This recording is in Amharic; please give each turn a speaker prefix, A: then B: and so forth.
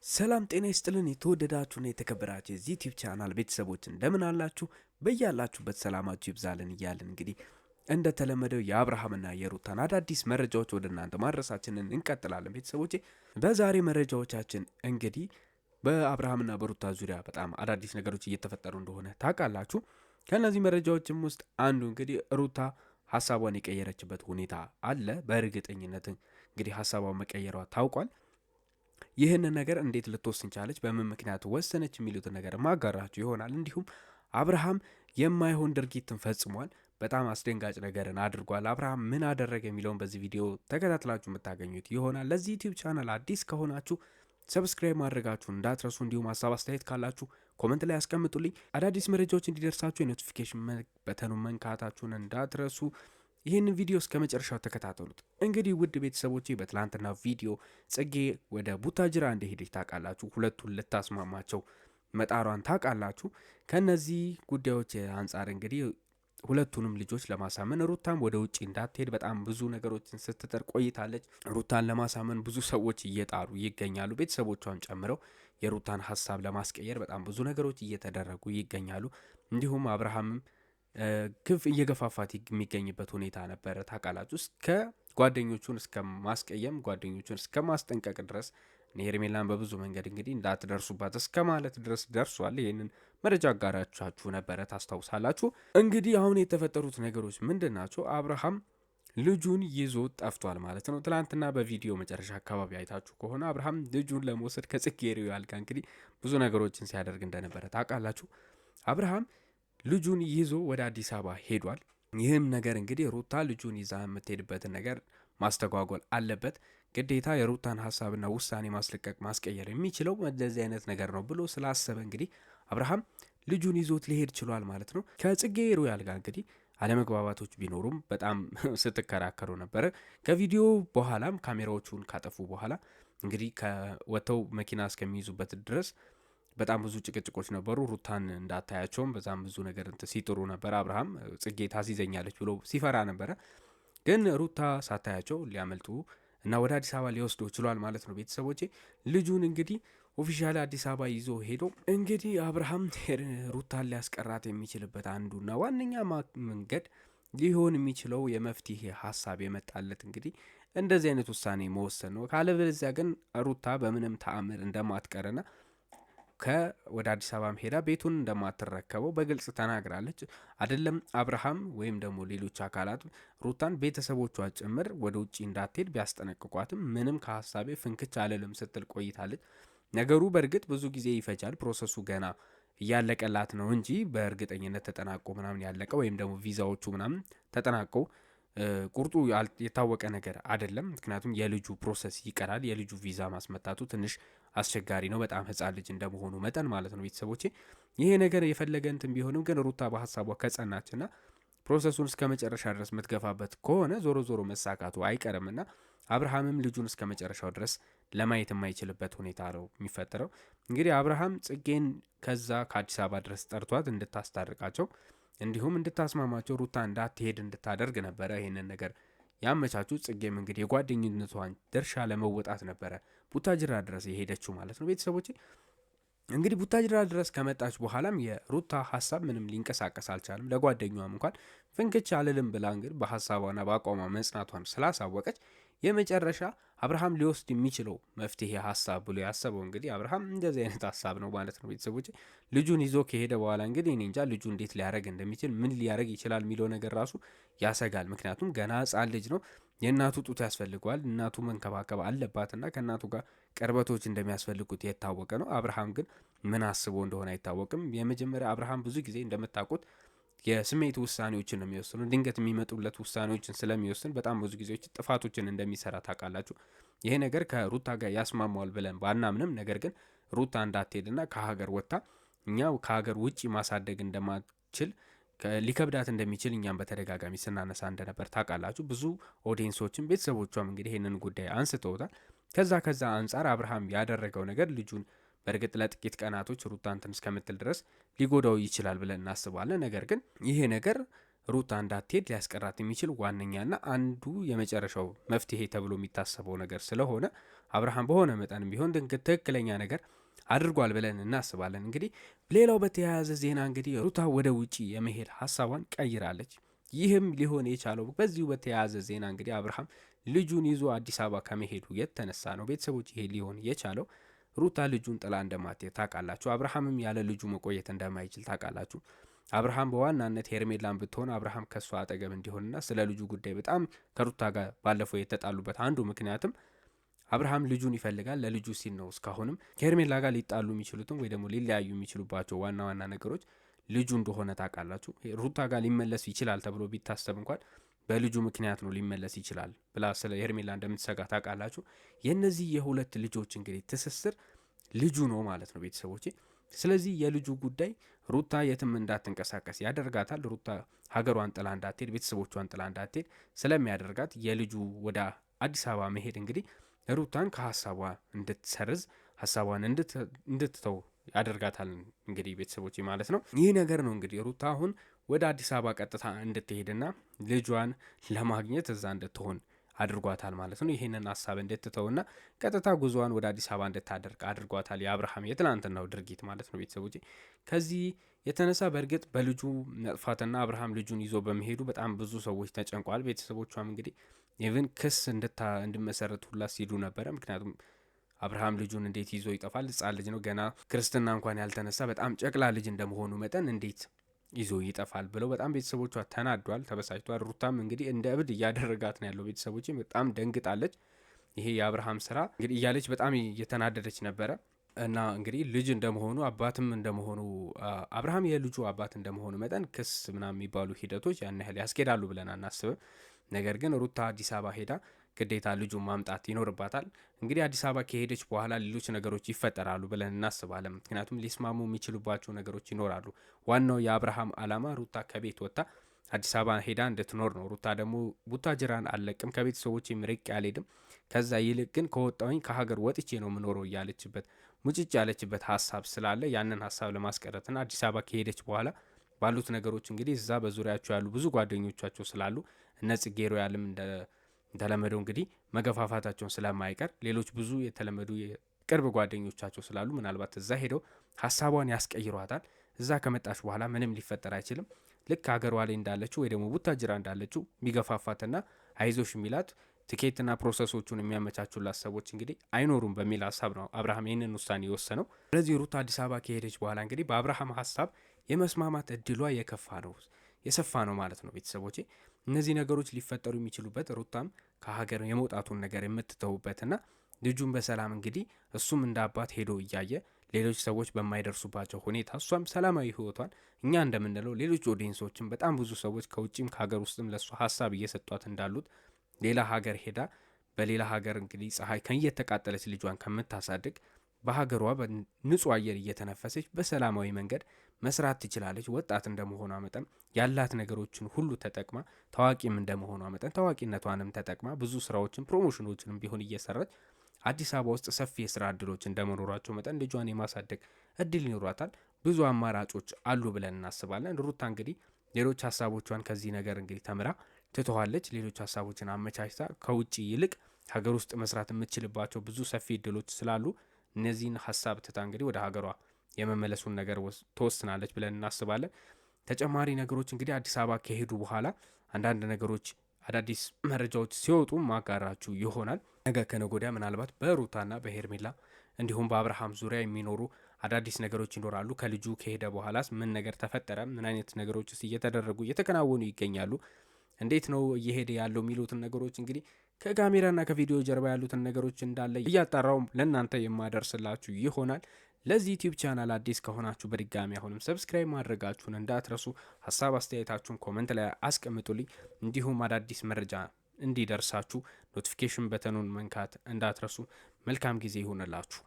A: ሰላም ጤና ይስጥልን። የተወደዳችሁና የተከበራችሁ የዚህ ዩቲዩብ ቻናል ቤተሰቦች እንደምን አላችሁ? በያላችሁበት ሰላማችሁ ይብዛልን እያልን እንግዲህ እንደተለመደው የአብርሃምና የሩታን አዳዲስ መረጃዎች ወደ እናንተ ማድረሳችንን እንቀጥላለን። ቤተሰቦቼ በዛሬ መረጃዎቻችን እንግዲህ በአብርሃምና በሩታ ዙሪያ በጣም አዳዲስ ነገሮች እየተፈጠሩ እንደሆነ ታውቃላችሁ። ከእነዚህ መረጃዎችም ውስጥ አንዱ እንግዲህ ሩታ ሀሳቧን የቀየረችበት ሁኔታ አለ። በእርግጠኝነት እንግዲህ ሀሳቧን መቀየሯ ታውቋል። ይህንን ነገር እንዴት ልትወስን ቻለች፣ በምን ምክንያት ወሰነች የሚሉትን ነገር ማጋራችሁ ይሆናል። እንዲሁም አብርሃም የማይሆን ድርጊትን ፈጽሟል። በጣም አስደንጋጭ ነገርን አድርጓል። አብርሃም ምን አደረገ የሚለውን በዚህ ቪዲዮ ተከታትላችሁ የምታገኙት ይሆናል። ለዚህ ዩቲዩብ ቻናል አዲስ ከሆናችሁ ሰብስክራይብ ማድረጋችሁ እንዳትረሱ። እንዲሁም ሀሳብ አስተያየት ካላችሁ ኮመንት ላይ ያስቀምጡልኝ። አዳዲስ መረጃዎች እንዲደርሳችሁ የኖቲፊኬሽን በተኑን መንካታችሁን እንዳትረሱ። ይህን ቪዲዮ እስከ መጨረሻው ተከታተሉት። እንግዲህ ውድ ቤተሰቦቼ በትላንትና ቪዲዮ ጽጌ ወደ ቡታጅራ እንደሄደች ታውቃላችሁ። ሁለቱን ልታስማማቸው መጣሯን ታውቃላችሁ። ከነዚህ ጉዳዮች አንጻር እንግዲህ ሁለቱንም ልጆች ለማሳመን ሩታም ወደ ውጭ እንዳትሄድ በጣም ብዙ ነገሮችን ስትጥር ቆይታለች። ሩታን ለማሳመን ብዙ ሰዎች እየጣሩ ይገኛሉ፣ ቤተሰቦቿን ጨምረው የሩታን ሀሳብ ለማስቀየር በጣም ብዙ ነገሮች እየተደረጉ ይገኛሉ። እንዲሁም አብርሃምም ግፍ እየገፋፋት የሚገኝበት ሁኔታ ነበረ ታውቃላችሁ። እስከ ጓደኞቹን እስከ ማስቀየም ጓደኞቹን እስከ ማስጠንቀቅ ድረስ ሄርሜላን በብዙ መንገድ እንግዲህ እንዳትደርሱባት እስከ ማለት ድረስ ደርሷል። ይህንን መረጃ አጋራቻችሁ ነበረ ታስታውሳላችሁ። እንግዲህ አሁን የተፈጠሩት ነገሮች ምንድን ናቸው? አብርሃም ልጁን ይዞ ጠፍቷል ማለት ነው። ትላንትና በቪዲዮ መጨረሻ አካባቢ አይታችሁ ከሆነ አብርሃም ልጁን ለመውሰድ ከጽጌረዳ ጋር እንግዲህ ብዙ ነገሮችን ሲያደርግ እንደነበረ ታውቃላችሁ። አብርሃም ልጁን ይዞ ወደ አዲስ አበባ ሄዷል። ይህም ነገር እንግዲህ ሩታ ልጁን ይዛ የምትሄድበትን ነገር ማስተጓጎል አለበት። ግዴታ የሩታን ሀሳብና ውሳኔ ማስለቀቅ ማስቀየር የሚችለው እንደዚህ አይነት ነገር ነው ብሎ ስላሰበ እንግዲህ አብርሃም ልጁን ይዞት ሊሄድ ችሏል ማለት ነው። ከጽጌ ሮያል ጋር እንግዲህ አለመግባባቶች ቢኖሩም በጣም ስትከራከሩ ነበረ። ከቪዲዮ በኋላም ካሜራዎቹን ካጠፉ በኋላ እንግዲህ ከወተው መኪና እስከሚይዙበት ድረስ በጣም ብዙ ጭቅጭቆች ነበሩ። ሩታን እንዳታያቸውም በዛም ብዙ ነገር ሲጥሩ ነበር። አብርሃም ጽጌ ታስይዘኛለች ብሎ ሲፈራ ነበረ። ግን ሩታ ሳታያቸው ሊያመልጡ እና ወደ አዲስ አበባ ሊወስዶ ችሏል ማለት ነው። ቤተሰቦቼ ልጁን እንግዲህ ኦፊሻሊ አዲስ አበባ ይዞ ሄዶ እንግዲህ አብርሃም ሩታን ሊያስቀራት የሚችልበት አንዱና ዋነኛ መንገድ ሊሆን የሚችለው የመፍትሄ ሀሳብ የመጣለት እንግዲህ እንደዚህ አይነት ውሳኔ መወሰን ነው። ካለበለዚያ ግን ሩታ በምንም ተአምር እንደማትቀርና ወደ አዲስ አበባም ሄዳ ቤቱን እንደማትረከበው በግልጽ ተናግራለች። አይደለም አብርሃም ወይም ደግሞ ሌሎች አካላት ሩታን ቤተሰቦቿ ጭምር ወደ ውጭ እንዳትሄድ ቢያስጠነቅቋትም ምንም ከሀሳቤ ፍንክች አልልም ስትል ቆይታለች። ነገሩ በእርግጥ ብዙ ጊዜ ይፈጃል። ፕሮሰሱ ገና እያለቀላት ነው እንጂ በእርግጠኝነት ተጠናቆ ምናምን ያለቀ ወይም ደግሞ ቪዛዎቹ ምናምን ተጠናቆ ቁርጡ የታወቀ ነገር አይደለም። ምክንያቱም የልጁ ፕሮሰስ ይቀራል። የልጁ ቪዛ ማስመታቱ ትንሽ አስቸጋሪ ነው፣ በጣም ሕፃን ልጅ እንደመሆኑ መጠን ማለት ነው። ቤተሰቦቼ ይሄ ነገር የፈለገ እንትን ቢሆንም ግን ሩታ በሀሳቧ ከጸናችና ፕሮሰሱን እስከ መጨረሻ ድረስ የምትገፋበት ከሆነ ዞሮ ዞሮ መሳካቱ አይቀርምና አብርሃምም ልጁን እስከ መጨረሻው ድረስ ለማየት የማይችልበት ሁኔታ ነው የሚፈጠረው። እንግዲህ አብርሃም ጽጌን ከዛ ከአዲስ አበባ ድረስ ጠርቷት እንድታስታርቃቸው እንዲሁም እንድታስማማቸው ሩታ እንዳትሄድ እንድታደርግ ነበረ ይህንን ነገር ያመቻቹ። ጽጌም እንግዲህ የጓደኝነቷን ድርሻ ለመወጣት ነበረ ቡታጅራ ድረስ የሄደችው ማለት ነው። ቤተሰቦች እንግዲህ ቡታጅራ ድረስ ከመጣች በኋላም የሩታ ሀሳብ ምንም ሊንቀሳቀስ አልቻለም። ለጓደኛዋም እንኳን ፍንክች አልልም ብላ እንግዲህ በሀሳቧና በአቋሟ መጽናቷን ስላሳወቀች የመጨረሻ አብርሃም ሊወስድ የሚችለው መፍትሄ ሀሳብ ብሎ ያሰበው እንግዲህ አብርሃም እንደዚህ አይነት ሀሳብ ነው ማለት ነው። ቤተሰቦች ልጁን ይዞ ከሄደ በኋላ እንግዲህ እኔ እንጃ ልጁ እንዴት ሊያደረግ እንደሚችል ምን ሊያደረግ ይችላል የሚለው ነገር ራሱ ያሰጋል። ምክንያቱም ገና ሕፃን ልጅ ነው። የእናቱ ጡት ያስፈልገዋል። እናቱ መንከባከብ አለባትና ከእናቱ ጋር ቅርበቶች እንደሚያስፈልጉት የታወቀ ነው። አብርሃም ግን ምን አስቦ እንደሆነ አይታወቅም። የመጀመሪያ አብርሃም ብዙ ጊዜ እንደምታውቁት የስሜት ውሳኔዎችን ነው የሚወስኑ። ድንገት የሚመጡለት ውሳኔዎችን ስለሚወስን በጣም ብዙ ጊዜዎች ጥፋቶችን እንደሚሰራ ታውቃላችሁ። ይሄ ነገር ከሩታ ጋር ያስማማዋል ብለን ባናምንም፣ ነገር ግን ሩታ እንዳትሄድና ከሀገር ወጥታ እኛ ከሀገር ውጭ ማሳደግ እንደማትችል ሊከብዳት እንደሚችል እኛም በተደጋጋሚ ስናነሳ እንደነበር ታውቃላችሁ። ብዙ ኦዲየንሶችም ቤተሰቦቿም እንግዲህ ይህንን ጉዳይ አንስተውታል። ከዛ አንጻር አብርሃም ያደረገው ነገር ልጁን በእርግጥ ለጥቂት ቀናቶች ሩታ እንትን እስከምትል ድረስ ሊጎዳው ይችላል ብለን እናስባለን። ነገር ግን ይሄ ነገር ሩታ እንዳትሄድ ሊያስቀራት የሚችል ዋነኛና አንዱ የመጨረሻው መፍትሄ ተብሎ የሚታሰበው ነገር ስለሆነ አብርሃም በሆነ መጠንም ቢሆን ትክክለኛ ነገር አድርጓል ብለን እናስባለን። እንግዲህ ሌላው በተያያዘ ዜና እንግዲህ ሩታ ወደ ውጪ የመሄድ ሀሳቧን ቀይራለች። ይህም ሊሆን የቻለው በዚሁ በተያያዘ ዜና እንግዲህ አብርሃም ልጁን ይዞ አዲስ አበባ ከመሄዱ የተነሳ ነው። ቤተሰቦች ይሄ ሊሆን የቻለው ሩታ ልጁን ጥላ እንደማትሄድ ታውቃላችሁ። አብርሃምም ያለ ልጁ መቆየት እንደማይችል ታውቃላችሁ። አብርሃም በዋናነት ሄርሜላን ብትሆን አብርሃም ከሷ አጠገብ እንዲሆንና ስለ ልጁ ጉዳይ በጣም ከሩታ ጋር ባለፈው የተጣሉበት አንዱ ምክንያትም አብርሃም ልጁን ይፈልጋል። ለልጁ ሲል ነው። እስካሁንም ከሄርሜላ ጋር ሊጣሉ የሚችሉትም ወይ ደግሞ ሊለያዩ የሚችሉባቸው ዋና ዋና ነገሮች ልጁ እንደሆነ ታውቃላችሁ። ሩታ ጋር ሊመለስ ይችላል ተብሎ ቢታሰብ እንኳን በልጁ ምክንያት ነው ሊመለስ ይችላል ብላ ስለ ሄርሜላ እንደምትሰጋ ታውቃላችሁ። የእነዚህ የሁለት ልጆች እንግዲህ ትስስር ልጁ ነው ማለት ነው ቤተሰቦቼ። ስለዚህ የልጁ ጉዳይ ሩታ የትም እንዳትንቀሳቀስ ያደርጋታል። ሩታ ሀገሯን ጥላ እንዳትሄድ፣ ቤተሰቦቿን ጥላ እንዳትሄድ ስለሚያደርጋት የልጁ ወደ አዲስ አበባ መሄድ እንግዲህ ሩታን ከሀሳቧ እንድትሰርዝ ሀሳቧን እንድትተው ያደርጋታል እንግዲህ ቤተሰቦች ማለት ነው። ይህ ነገር ነው እንግዲህ ሩታ አሁን ወደ አዲስ አበባ ቀጥታ እንድትሄድና ልጇን ለማግኘት እዛ እንድትሆን አድርጓታል ማለት ነው። ይህንን ሀሳብ እንድትተውና ቀጥታ ጉዞዋን ወደ አዲስ አበባ እንድታደርግ አድርጓታል የአብርሃም የትላንትናው ድርጊት ማለት ነው ቤተሰቦች። ከዚህ የተነሳ በእርግጥ በልጁ መጥፋትና አብርሃም ልጁን ይዞ በመሄዱ በጣም ብዙ ሰዎች ተጨንቋል። ቤተሰቦቿም እንግዲህ ኢቭን ክስ እንድመሰረት ሁላ ሲሉ ነበረ። ምክንያቱም አብርሃም ልጁን እንዴት ይዞ ይጠፋል? ሕፃን ልጅ ነው ገና ክርስትና እንኳን ያልተነሳ በጣም ጨቅላ ልጅ እንደመሆኑ መጠን እንዴት ይዞ ይጠፋል ብለው በጣም ቤተሰቦቿ ተናዷል፣ ተበሳጭቷል። ሩታም እንግዲህ እንደ እብድ እያደረጋት ነው ያለው። ቤተሰቦች በጣም ደንግጣለች። ይሄ የአብርሃም ስራ እንግዲህ እያለች በጣም እየተናደደች ነበረ እና እንግዲህ ልጅ እንደመሆኑ አባትም እንደመሆኑ አብርሃም የልጁ አባት እንደመሆኑ መጠን ክስ ምናምን የሚባሉ ሂደቶች ያን ያህል ያስኬዳሉ ብለን አናስብም። ነገር ግን ሩታ አዲስ አበባ ሄዳ ግዴታ ልጁን ማምጣት ይኖርባታል። እንግዲህ አዲስ አበባ ከሄደች በኋላ ሌሎች ነገሮች ይፈጠራሉ ብለን እናስባለን። ምክንያቱም ሊስማሙ የሚችሉባቸው ነገሮች ይኖራሉ። ዋናው የአብርሃም አላማ ሩታ ከቤት ወጥታ አዲስ አበባ ሄዳ እንድትኖር ነው። ሩታ ደግሞ ቡታጅራን አልለቅም፣ ከቤተሰቦቼም ርቄ አልሄድም፣ ከዛ ይልቅ ግን ከወጣሁኝ ከሀገር ወጥቼ ነው የምኖረው እያለችበት ሙጭጭ ያለችበት ሀሳብ ስላለ ያንን ሀሳብ ለማስቀረትና አዲስ አበባ ከሄደች በኋላ ባሉት ነገሮች እንግዲህ እዛ በዙሪያቸው ያሉ ብዙ ጓደኞቻቸው ስላሉ እነ ጽጌ ሮያልም እንደተለመደው እንግዲህ መገፋፋታቸውን ስለማይቀር ሌሎች ብዙ የተለመዱ የቅርብ ጓደኞቻቸው ስላሉ ምናልባት እዛ ሄደው ሀሳቧን ያስቀይሯታል። እዛ ከመጣች በኋላ ምንም ሊፈጠር አይችልም። ልክ ሀገሯ ላይ እንዳለችው ወይ ደግሞ ቡታጅራ እንዳለችው የሚገፋፋትና አይዞሽ የሚላት ትኬትና ፕሮሰሶቹን የሚያመቻቹላት ሰዎች እንግዲህ አይኖሩም በሚል ሀሳብ ነው አብርሃም ይህንን ውሳኔ የወሰነው። ስለዚህ ሩታ አዲስ አበባ ከሄደች በኋላ እንግዲህ በአብርሃም ሀሳብ የመስማማት እድሏ የሰፋ ነው ማለት ነው ቤተሰቦቼ። እነዚህ ነገሮች ሊፈጠሩ የሚችሉበት ሩታም ከሀገር የመውጣቱን ነገር የምትተውበትና ልጁን በሰላም እንግዲህ እሱም እንደ አባት ሄዶ እያየ ሌሎች ሰዎች በማይደርሱባቸው ሁኔታ እሷም ሰላማዊ ህይወቷን እኛ እንደምንለው ሌሎች ኦዲየንሶችም በጣም ብዙ ሰዎች ከውጭም ከሀገር ውስጥም ለእሷ ሀሳብ እየሰጧት እንዳሉት ሌላ ሀገር ሄዳ በሌላ ሀገር እንግዲህ ፀሐይ ከየተቃጠለች ልጇን ከምታሳድግ በሀገሯ በንጹህ አየር እየተነፈሰች በሰላማዊ መንገድ መስራት ትችላለች። ወጣት እንደመሆኗ መጠን ያላት ነገሮችን ሁሉ ተጠቅማ ታዋቂም እንደመሆኗ መጠን ታዋቂነቷንም ተጠቅማ ብዙ ስራዎችን ፕሮሞሽኖችንም ቢሆን እየሰራች አዲስ አበባ ውስጥ ሰፊ የስራ እድሎች እንደመኖራቸው መጠን ልጇን የማሳደግ እድል ይኖሯታል። ብዙ አማራጮች አሉ ብለን እናስባለን። ሩታ እንግዲህ ሌሎች ሀሳቦቿን ከዚህ ነገር እንግዲህ ተምራ ትተዋለች። ሌሎች ሀሳቦችን አመቻችታ ከውጭ ይልቅ ሀገር ውስጥ መስራት የምትችልባቸው ብዙ ሰፊ እድሎች ስላሉ እነዚህን ሀሳብ ትታ እንግዲህ ወደ ሀገሯ የመመለሱን ነገር ትወስናለች ብለን እናስባለን። ተጨማሪ ነገሮች እንግዲህ አዲስ አበባ ከሄዱ በኋላ አንዳንድ ነገሮች አዳዲስ መረጃዎች ሲወጡ ማጋራችሁ ይሆናል። ነገ ከነገ ወዲያ ምናልባት በሩታና በሄርሜላ እንዲሁም በአብርሃም ዙሪያ የሚኖሩ አዳዲስ ነገሮች ይኖራሉ። ከልጁ ከሄደ በኋላስ ምን ነገር ተፈጠረ? ምን አይነት ነገሮችስ እየተከናወኑ ይገኛሉ? እንዴት ነው እየሄደ ያለው የሚሉትን ነገሮች እንግዲህ ከካሜራና ከቪዲዮ ጀርባ ያሉትን ነገሮች እንዳለ እያጣራው ለእናንተ የማደርስላችሁ ይሆናል። ለዚህ ዩቲዩብ ቻናል አዲስ ከሆናችሁ በድጋሚ አሁንም ሰብስክራይብ ማድረጋችሁን እንዳትረሱ። ሀሳብ አስተያየታችሁን ኮመንት ላይ አስቀምጡልኝ። እንዲሁም አዳዲስ መረጃ እንዲደርሳችሁ ኖቲፊኬሽን በተኑን መንካት እንዳትረሱ። መልካም ጊዜ ይሆንላችሁ።